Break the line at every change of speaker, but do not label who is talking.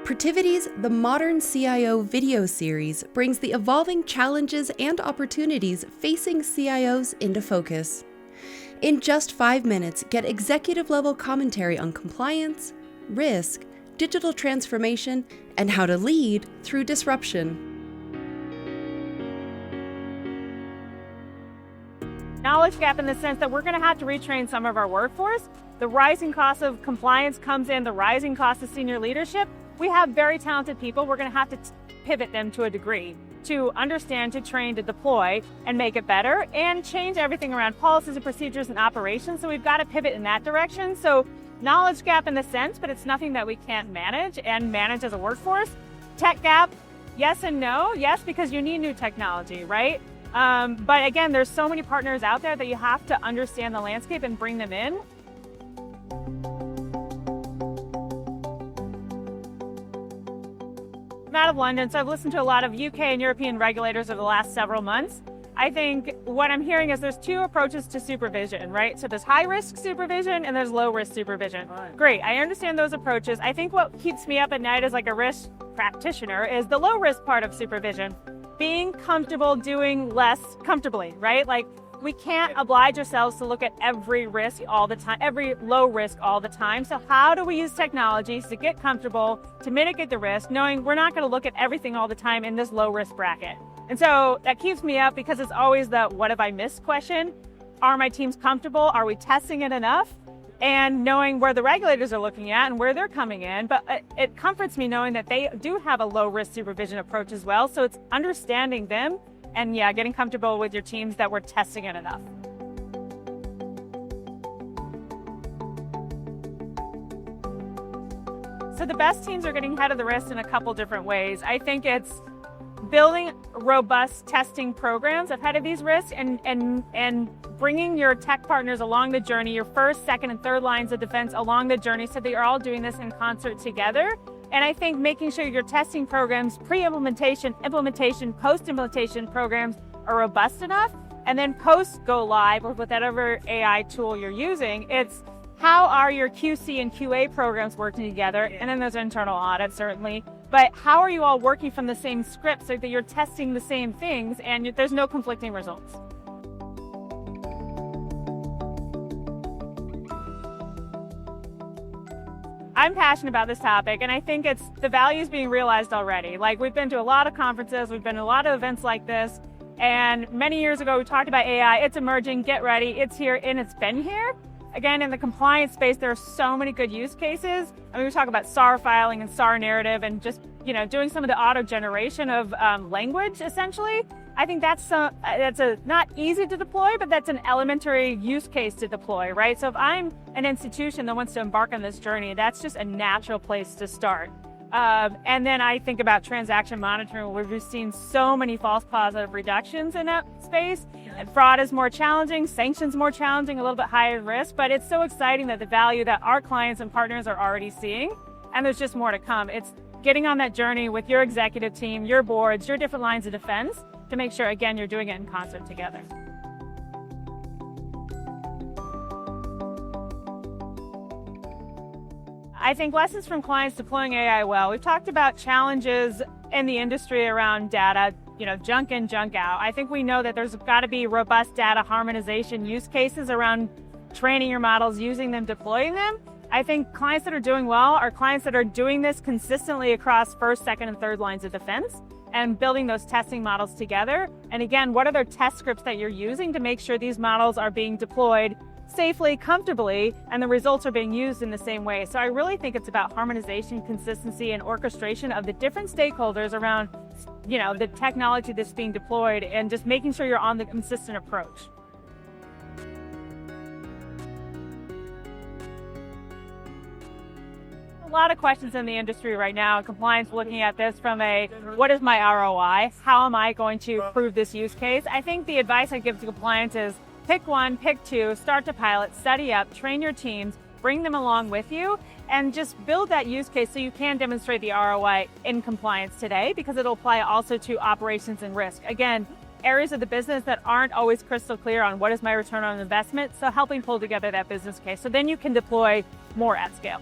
Protiviti's The Modern CIO video series brings the evolving challenges and opportunities facing CIOs into focus. In just 5 minutes, get executive-level commentary on compliance, risk, digital transformation, and how to lead through disruption.
Knowledge gap in the sense that we're going to have to retrain some of our workforce. The rising cost of compliance comes in, the rising cost of senior leadership. We have very talented people. We're going to have to pivot them to a degree to understand, to train, to deploy, and make it better, and change everything around policies and procedures and operations. So we've got to pivot in that direction. So knowledge gap in the sense, but it's nothing that we can't manage as a workforce. Tech gap, yes and no. Yes, because you need new technology, right? But again, there's so many partners out there that you have to understand the landscape and bring them in. I'm out of London, so I've listened to a lot of UK and European regulators over the last several months. I think what I'm hearing is there's two approaches to supervision, right? So there's high-risk supervision and there's low-risk supervision. Great, I understand those approaches. I think what keeps me up at night as like a risk practitioner is the low-risk part of supervision. Being comfortable doing less comfortably, right? Like, we can't oblige ourselves to look at every risk all the time, every low risk all the time. So how do we use technologies to get comfortable, to mitigate the risk, knowing we're not going to look at everything all the time in this low risk bracket? And so that keeps me up because it's always the what have I missed question. Are my teams comfortable? Are we testing it enough? And knowing where the regulators are looking at and where they're coming in. But it comforts me knowing that they do have a low risk supervision approach as well. So it's understanding them and getting comfortable with your teams that we're testing it enough. So the best teams are getting ahead of the risk in a couple different ways. I think it's building robust testing programs ahead of these risks and bringing your tech partners along the journey, your first, second, and third lines of defense along the journey so that you're all doing this in concert together. And I think making sure your testing programs, pre-implementation, implementation, post-implementation programs are robust enough. And then post-go live or with whatever AI tool you're using, it's how are your QC and QA programs working together? And then there's internal audit, certainly. But how are you all working from the same script so that you're testing the same things and there's no conflicting results? I'm passionate about this topic, and I think it's the values being realized already. Like, we've been to a lot of conferences, we've been to a lot of events like this, and many years ago we talked about AI, it's emerging, get ready, it's here, and it's been here. Again, in the compliance space, there are so many good use cases. I mean, we talk about SAR filing and SAR narrative and just, doing some of the auto generation of language, essentially. I think that's not easy to deploy, but that's an elementary use case to deploy, right? So if I'm an institution that wants to embark on this journey, that's just a natural place to start. And then I think about transaction monitoring, where we've seen so many false positive reductions in that space. And fraud is more challenging, sanctions more challenging, a little bit higher risk, but it's so exciting that the value that our clients and partners are already seeing, and there's just more to come. It's getting on that journey with your executive team, your boards, your different lines of defense, to make sure, again, you're doing it in concert together. I think lessons from clients deploying AI well. We've talked about challenges in the industry around data, junk in, junk out. I think we know that there's got to be robust data harmonization use cases around training your models, using them, deploying them. I think clients that are doing well are clients that are doing this consistently across first, second, and third lines of defense and building those testing models together. And again, what are their test scripts that you're using to make sure these models are being deployed safely, comfortably, and the results are being used in the same way. So I really think it's about harmonization, consistency, and orchestration of the different stakeholders around, the technology that's being deployed and just making sure you're on the consistent approach. A lot of questions in the industry right now, compliance looking at this from what is my ROI? How am I going to prove this use case? I think the advice I give to compliance is pick one, pick two, start to pilot, study up, train your teams, bring them along with you, and just build that use case so you can demonstrate the ROI in compliance today, because it'll apply also to operations and risk. Again, areas of the business that aren't always crystal clear on what is my return on investment, so helping pull together that business case so then you can deploy more at scale.